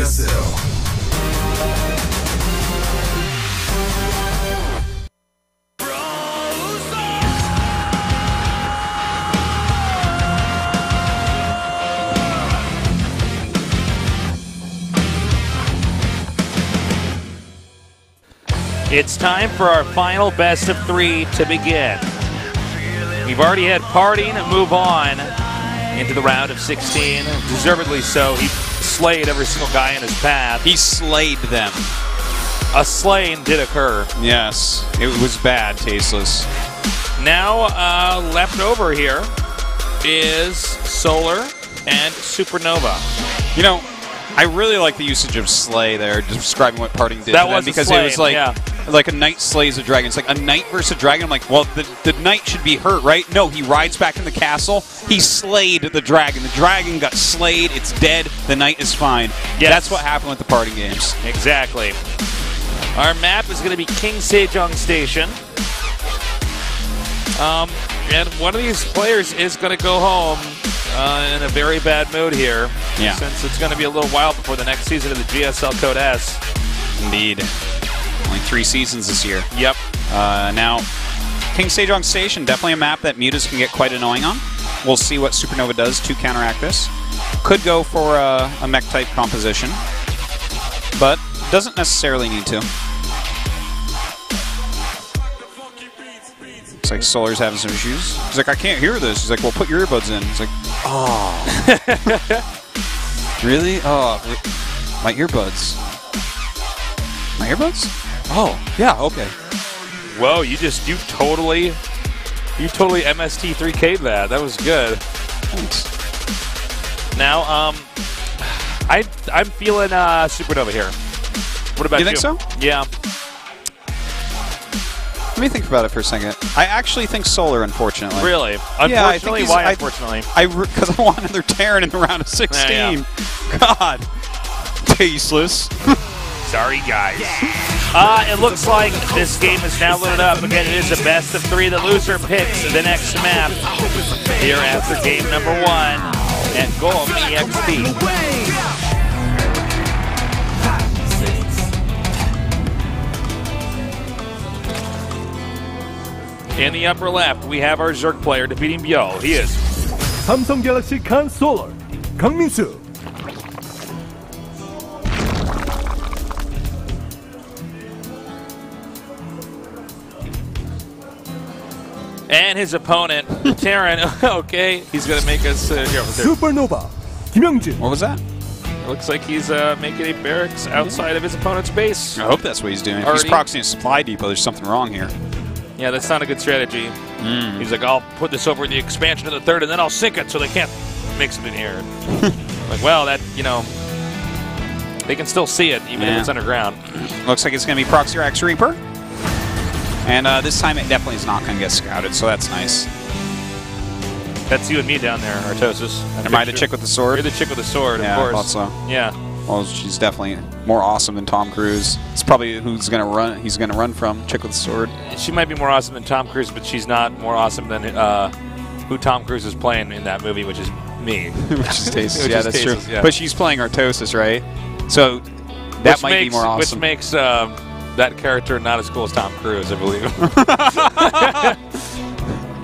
GSL. It's time for our final best of 3 to begin. We've already had Parting move on into the round of 16. Deservedly so. He slayed every single guy in his path. He slayed them. A slaying did occur. Yes, it was bad, tasteless. Now left over here is Solar and SuperNova. You know, I really like the usage of slay there, describing what Parting did That to them, was because slaying, it was like, yeah. like a knight slays a dragon. It's like a knight versus a dragon. I'm like, well, the knight should be hurt, right? No, he rides back in the castle. He slayed the dragon. The dragon got slayed. It's dead. The knight is fine. Yes. That's what happened with the Parting games. Exactly. Our map is going to be King Sejong Station. And one of these players is going to go home in a very bad mood here. Yeah. Since it's going to be a little while before the next season of the GSL Code S. Indeed. Only 3 seasons this year. Yep. Now, King Sejong Station, definitely a map that mutas can get quite annoying on. We'll see what SuperNova does to counteract this. Could go for a mech-type composition, but doesn't necessarily need to. Looks like Solar's having some issues. He's like, I can't hear this. He's like, well, put your earbuds in. He's like, oh. Really? Oh, my earbuds. My earbuds? Oh, yeah, okay. Whoa, you totally MST3K'd that. That was good. Thanks. Now, I'm feeling SuperNova here. What about you? You think so? Yeah. Let me think about it for a second. I actually think Solar, unfortunately. Really? Yeah, Unfortunately? Why unfortunately? Because I want another Terran in the round of 16. Yeah. God. Tasteless. Sorry, guys. It looks like this game is now loaded up. Again, it is a best of 3. The loser picks the next map here after game number 1 at GOMTV. In the upper left, we have our Zerg player defeating Byo. He is Samsung Galaxy Khan Solar, 강민수. and his opponent, Terran. Okay, he's going to make us here. SuperNova, 김영진. What was that? It looks like he's making a barracks outside of his opponent's base. I hope that's what he's doing. If he's proxying a supply depot, there's something wrong here. Yeah, that's not a good strategy. He's like, I'll put this over in the expansion of the 3rd, and then I'll sink it so they can't mix it in here. Like, well, that, you know, they can still see it even if it's underground. Looks like it's going to be Proxy Rax Reaper. And this time it definitely is not going to get scouted, so that's nice. That's you and me down there, Artosis. Am I the chick with the sword? You're the chick with the sword, yeah, of course. I thought so. Yeah. Well, she's definitely more awesome than Tom Cruise. It's probably who's going to run. He's going to run from chick with the sword. She might be more awesome than Tom Cruise, but she's not more awesome than who Tom Cruise is playing in that movie, which is me. Which is Tasteless. Which Yeah, is that's Tasteless, true. yeah. But she's playing Artosis, right? So that might be more awesome. Which makes that character not as cool as Tom Cruise, I believe.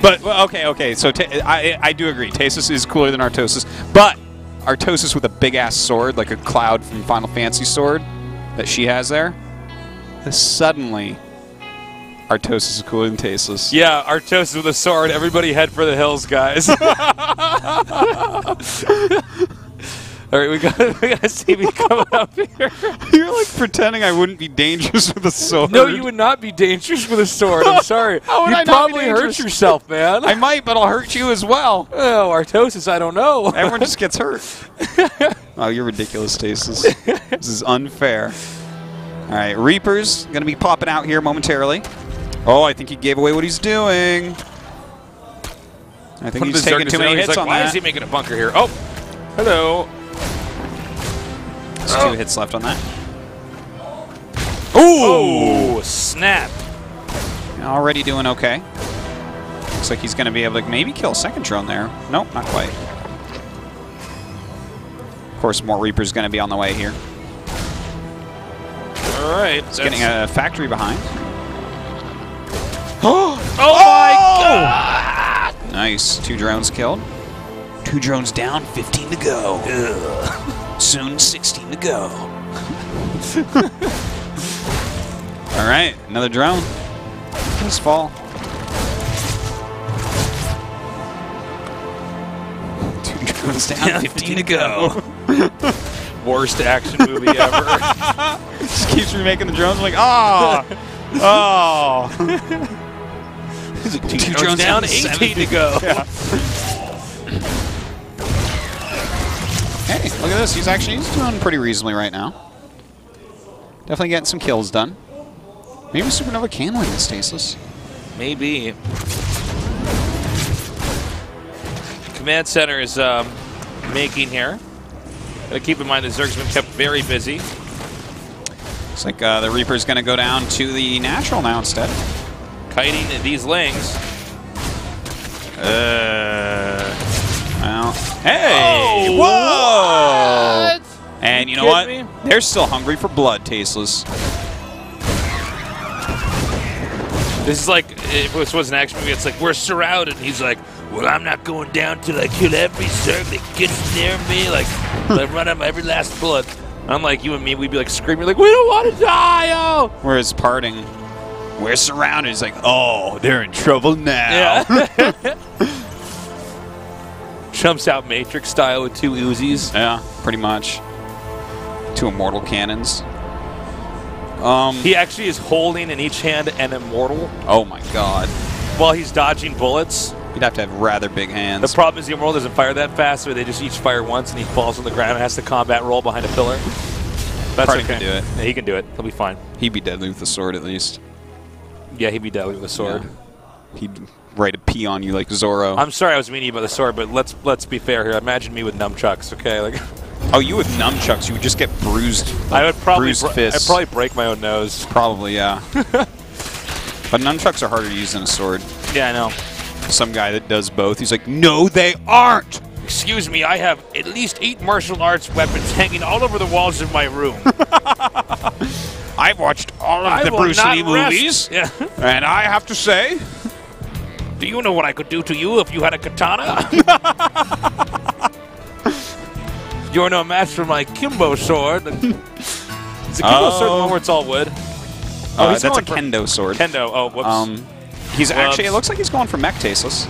But okay. So I do agree. Tasteless is cooler than Artosis, but Artosis with a big ass sword, like a Cloud from Final Fantasy sword that she has there. Suddenly, Artosis is cooler than Tasteless. Yeah, Artosis with a sword. Everybody head for the hills, guys. All right, we gotta see me coming up here. You're like pretending I wouldn't be dangerous with a sword. No, you would not be dangerous with a sword. I'm sorry. How would You'd I not be probably hurt dangerous? yourself, man. I might, but I'll hurt you as well. Oh, Artosis, I don't know. Everyone just gets hurt. Oh, you're ridiculous, Tasteless. This is unfair. All right, Reaper's going to be popping out here momentarily. Oh, I think he gave away what he's doing. I think he's taking too many hits on that. Why is he making a bunker here? Oh, hello. There's 2 hits left on that. Ooh! Oh, snap. Already doing okay. Looks like he's going to be able to maybe kill a second drone there. Nope, not quite. Of course, more Reaper's going to be on the way here. All right. He's getting a factory behind. Oh my God! Nice. 2 drones killed. 2 drones down, 15 to go. Ugh. Soon 16 to go. All right, another drone. Let's fall. 2 drones down, 15 to go. Worst action movie ever. Just keeps remaking the drones. I'm like, oh, oh. 2 drones down, 18 to go. Yeah. Hey, look at this. He's doing pretty reasonably right now. Definitely getting some kills done. Maybe SuperNova can win this, Tasteless. Maybe. Command center is making here. Gotta keep in mind that Zerg's been kept very busy. Looks like the Reaper's going to go down to the natural now instead. Kiting these lings. Well, hey! Oh, Whoa! what? And you know what? Me? They're still hungry for blood, Tasteless. This is like, if this was an action movie, it's like, we're surrounded. And he's like, well, I'm not going down till I kill every Zerg that gets near me. Like, I run out every last bullet. Unlike you and me, we'd be like screaming, like, we don't want to die, oh! Whereas parting, we're surrounded. It's like, oh, they're in trouble now. Yeah. Jumps out Matrix style with 2 Uzis. Yeah, pretty much. 2 immortal cannons. He actually is holding in each hand an immortal Oh my God. while he's dodging bullets. You'd have to have rather big hands. The problem is the immortal doesn't fire that fast, so they just each fire once and he falls on the ground and has to combat roll behind a pillar. That's Parting okay. can do it. Yeah, he can do it. He'll be fine. He'd be deadly with the sword at least. Yeah, he'd be deadly with a sword. Yeah. He'd write a P on you like Zorro. I'm sorry I was meaning about the sword, but let's be fair here. Imagine me with nunchucks, okay? Like, oh, you with nunchucks, you would just get bruised. Like, I would probably bruised fists. I'd probably break my own nose. Probably, yeah. But nunchucks are harder to use than a sword. Yeah, I know. Some guy that does both, he's like, no, they aren't. Excuse me, I have at least 8 martial arts weapons hanging all over the walls of my room. I've watched all of I the will Bruce not Lee rest. movies, Yeah. and I have to say, Do you know what I could do to you if you had a katana? You're no match for my Kimbo sword. Is the Kimbo sword the one where it's all wood? that's a going for kendo sword. Kendo. Oh, whoops. He's Gloves. actually, it looks like he's going for mech Tasteless.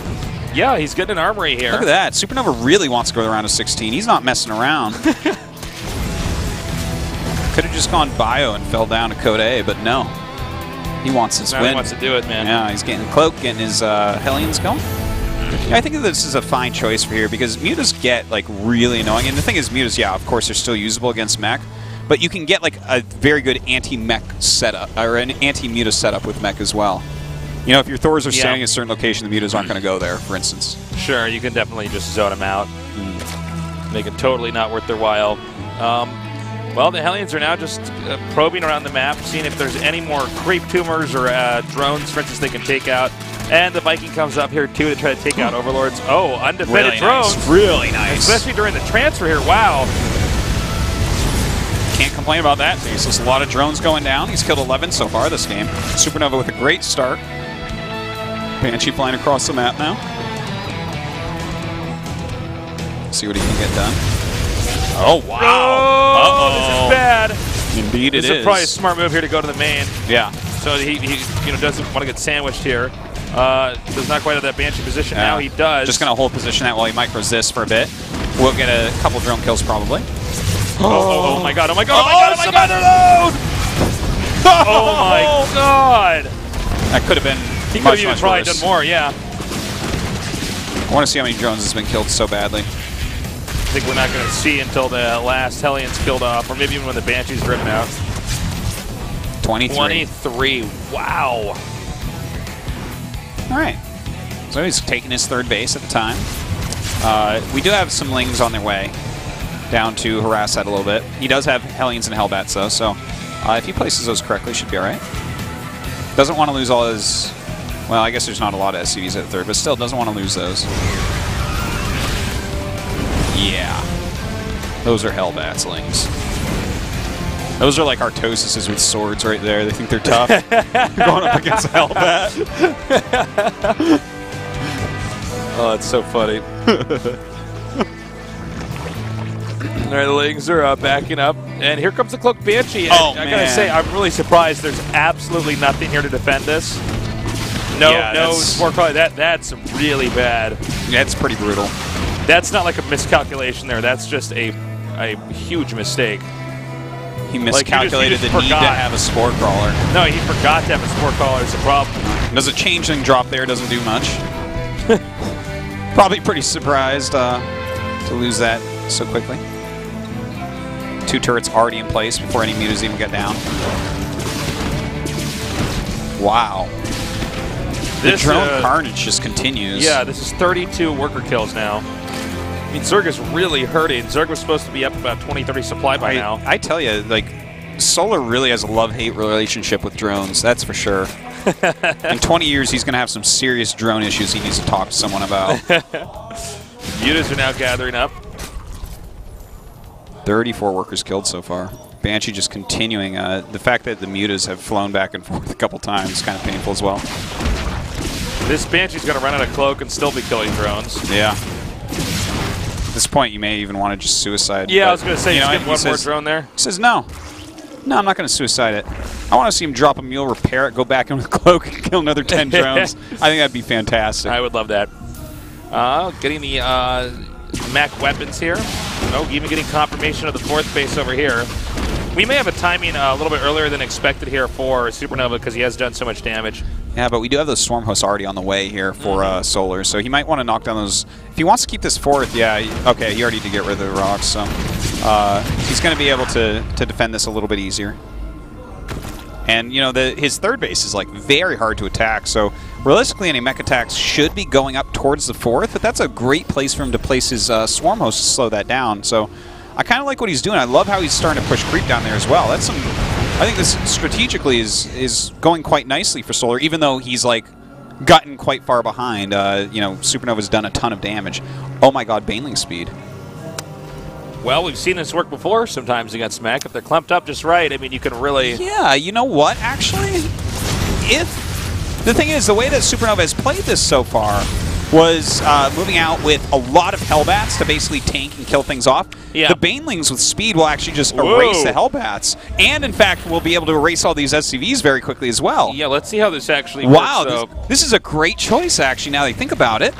Yeah, he's getting an armory here. Look at that. SuperNova really wants to go to the round of 16. He's not messing around. Could have just gone bio and fell down to Code A, but no. He wants his Now win. he wants to do it, man. Yeah, he's getting Cloak, getting his Hellions going. Yeah, I think that this is a fine choice for here because mutas get like really annoying. And the thing is, mutas, yeah, of course, they're still usable against mech, but you can get like a very good anti-mech setup or an anti-muta setup with mech as well. You know, if your Thors are standing in a certain location, the mutas aren't going to go there, for instance. Sure, you can definitely just zone them out. Make it totally not worth their while. Well, the Hellions are now just probing around the map, seeing if there's any more creep tumors or drones, for instance, they can take out. And the Viking comes up here, too, to try to take out Overlords. Oh, undefended Really drones. nice. Really nice. Especially during the transfer here. Wow. Can't complain about that. There's a lot of drones going down. He's killed 11 so far this game. SuperNova with a great start. Banshee flying across the map now. See what he can get done. Oh, wow. Oh, this is bad. Indeed it This is probably a smart move here to go to the main. Yeah. So he doesn't want to get sandwiched here. Does not quite have that Banshee position. Now he does. Just going to hold position that while he micros this for a bit. We'll get a couple drone kills probably. Oh my god, oh my god, oh my god, oh my god! Oh my god! That could have been He could much, have even much probably worse. done more, yeah. I want to see how many drones has been killed so badly. I think we're not going to see until the last Hellions killed off, or maybe even when the Banshee's driven out. 23. 23, wow. All right. So he's taking his third base at the time. We do have some Lings on their way down to harass that a little bit. He does have Hellions and Hellbats, though, so if he places those correctly, should be all right. Doesn't want to lose all his... Well, I guess there's not a lot of SCVs at third, but still doesn't want to lose those. Yeah. Those are Hellbats Lings. Those are like Artosises with swords right there. They think they're tough. Going up against Hellbat. Oh, it's so funny. All right, the Lings are backing up, and here comes the Cloak Banshee. Oh, I gotta say, I'm really surprised. There's absolutely nothing here to defend this. No Spore Crawler. That's really bad. Yeah, it's pretty brutal. That's not like a miscalculation there. That's just a huge mistake. He miscalculated the need to have a Spore Crawler. No, he forgot to have a Spore Crawler is the problem. Does a changeling drop there? Doesn't do much. Probably pretty surprised to lose that so quickly. 2 turrets already in place before any mutas even get down. Wow. The drone carnage just continues. Yeah, this is 32 worker kills now. I mean, Zerg is really hurting. Zerg was supposed to be up about 20-30 supply by now. I tell you, like, Solar really has a love-hate relationship with drones, that's for sure. In 20 years, he's going to have some serious drone issues he needs to talk to someone about. Mutas are now gathering up. 34 workers killed so far. Banshee just continuing. The fact that the mutas have flown back and forth a couple times is kind of painful as well. This Banshee's going to run out of cloak and still be killing drones. Yeah. At this point, you may even want to just suicide. Yeah, I was going to say, you know, get one more drone there. He says, no. No, I'm not going to suicide it. I want to see him drop a mule, repair it, go back in with cloak, and kill another 10 drones. I think that'd be fantastic. I would love that. Getting the Mac weapons here. Oh, even getting confirmation of the 4th base over here. We may have a timing a little bit earlier than expected here for SuperNova because he has done so much damage. Yeah, but we do have those swarm hosts already on the way here for Solar, so he might want to knock down those. If he wants to keep this 4th, yeah, okay, he already did get rid of the rocks, so he's going to be able to defend this a little bit easier. And, you know, his 3rd base is, like, very hard to attack, so realistically any mech attacks should be going up towards the 4th, but that's a great place for him to place his swarm host to slow that down, so I kind of like what he's doing. I love how he's starting to push creep down there as well. That's some... I think this strategically is going quite nicely for Solar, even though he's, like, gotten quite far behind. You know, SuperNova's done a ton of damage. Oh my god, Baneling speed. Well, we've seen this work before sometimes against mech. If they're clumped up just right, I mean, you can really... Yeah, you know what, actually? The thing is, the way that SuperNova has played this so far was moving out with a lot of Hellbats to basically tank and kill things off. Yeah. The Banelings with speed will actually just erase the Hellbats. And, in fact, we'll be able to erase all these SCVs very quickly as well. Yeah, let's see how this actually works. Wow, this is a great choice, actually, now that you think about it.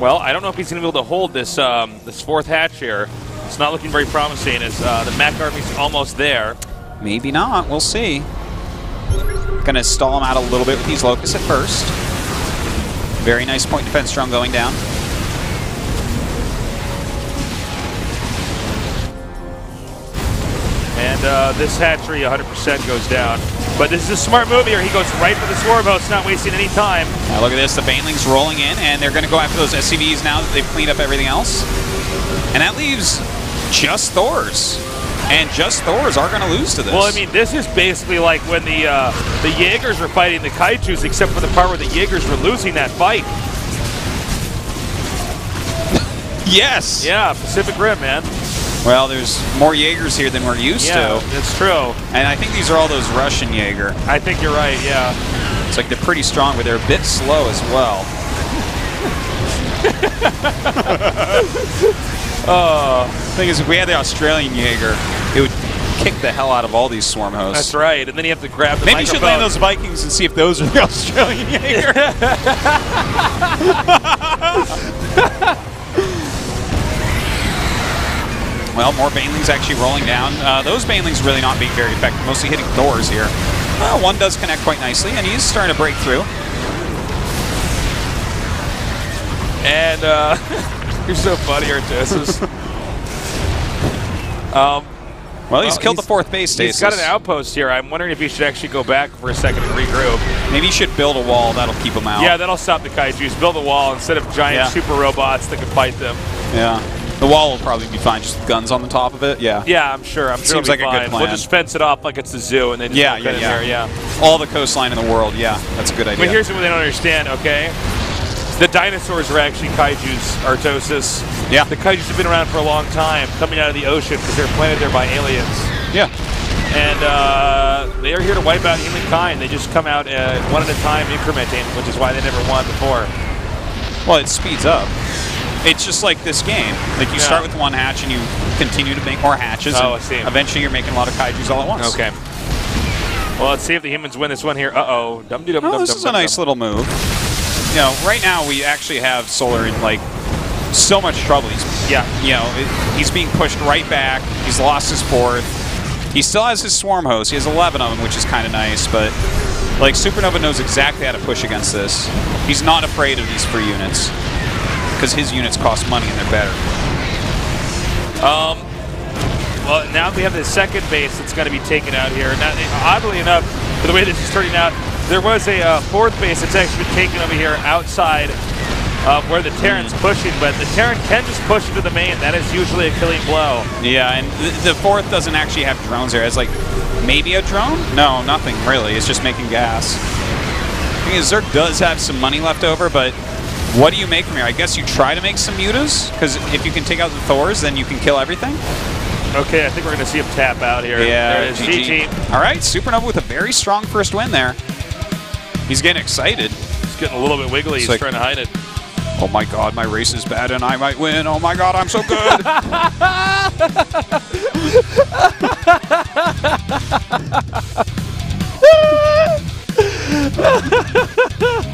Well, I don't know if he's going to be able to hold this, this 4th hatch here. It's not looking very promising as the Mac Army's almost there. Maybe not. We'll see. Gonna stall him out a little bit with these Locusts at first. Very nice point defense drone going down. And this hatchery 100% goes down. But this is a smart move here. He goes right for the swarm host, not wasting any time. Now look at this. The Banelings rolling in, and they're going to go after those SCVs now that they've cleaned up everything else. And that leaves just Thors. And just Thors are going to lose to this. Well, I mean, this is basically like when the Jaegers were fighting the Kaijus, except for the part where the Jaegers were losing that fight. Yes. Yeah, Pacific Rim, man. Well, there's more Jaegers here than we're used to. Yeah, that's true. And I think these are all those Russian Jaeger. I think you're right, yeah. It's like they're pretty strong, but they're a bit slow as well. Thing is, if we had the Australian Jaeger, it would kick the hell out of all these swarm hosts. That's right, and then you have to grab the Maybe you should land those Vikings and see if those are the Australian Jaeger. Well, more Banelings actually rolling down. Those Banelings really not being very effective, mostly hitting Thors here. Well, one does connect quite nicely, and he's starting to break through. And you're so funny, Artosis. Well, he's killed the 4th base stasis. He's got an outpost here. I'm wondering if he should actually go back for a second and regroup. Maybe he should build a wall. That'll keep him out. Yeah, that'll stop the Kaijus. Build a wall instead of giant super robots that can fight them. Yeah. The wall will probably be fine, just with guns on the top of it. Yeah. Yeah, I'm sure. Seems like a good plan. We'll just fence it off like it's the zoo, and then just in there. Yeah. All the coastline in the world. Yeah, that's a good idea. But here's what they don't understand. Okay, the dinosaurs are actually Kaijus, Artosis. Yeah. The Kaijus have been around for a long time, coming out of the ocean because they're planted there by aliens. Yeah. And they are here to wipe out humankind. They just come out one at a time incrementing, which is why they never won before. Well, it speeds up. It's just like this game. Like you start with one hatch and you continue to make more hatches. Oh, and I see. Eventually you're making a lot of kaijus all at once. Okay. Well, let's see if the humans win this one here. Uh-oh. Oh, this is a nice little move. You know, right now we actually have Solar in like so much trouble. He's being pushed right back. He's lost his 4th. He still has his swarm host. He has 11 of them, which is kind of nice, but like SuperNova knows exactly how to push against this. He's not afraid of these free units because his units cost money and they're better. Well, now we have the second base that's going to be taken out here. Now, oddly enough, for the way this is turning out, there was a 4th base that's actually been taken over here outside where the Terran's pushing, but the Terran can just push into the main. That is usually a killing blow. Yeah, and the 4th doesn't actually have drones there. It's like maybe a drone? No, nothing really. It's just making gas. The thing is, Zerg does have some money left over, but what do you make from here? I guess you try to make some mutas, because if you can take out the Thors, then you can kill everything. Okay, I think we're going to see him tap out here. Yeah, there it is. GG. All right, SuperNova with a very strong first win there. He's getting excited. He's getting a little bit wiggly. He's like, trying to hide it. Oh my god, my race is bad and I might win. Oh my god, I'm so good.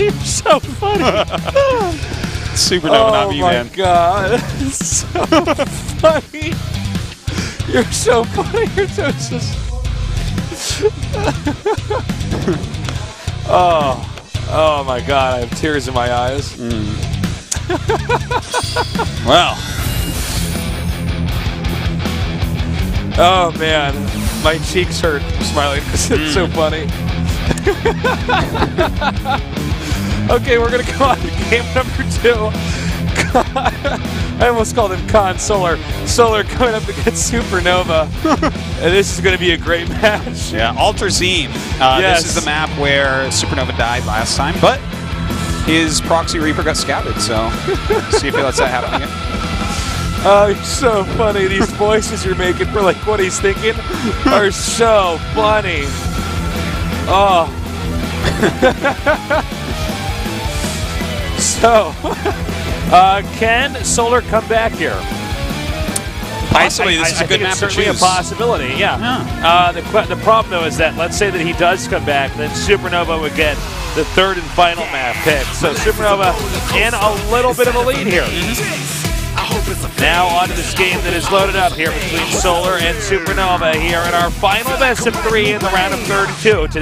You're so funny. SuperNova, not me, man. Oh my god. So funny. You're so funny. You're just... Oh my god, I have tears in my eyes. Well. Oh man, my cheeks hurt smiling because it's so funny. Okay, we're gonna go on to game number 2. I almost called him Con Solar. Solar coming up against SuperNova. And this is going to be a great match. Yeah, Alter Zeme. Yes. This is the map where SuperNova died last time, but his Proxy Reaper got scouted, so see if he lets that happen again. Oh, you're so funny. These voices you're making for like what he's thinking are so funny. Oh. So, can Solar come back here? Possibly, this is a good map to choose. Certainly a possibility, yeah. The problem, though, is that let's say that he does come back, then SuperNova would get the 3rd and final map pick. So SuperNova in a little bit of a lead here. Now on to this game that is loaded up here between Solar and SuperNova here in our final best of 3 in the round of 32 today.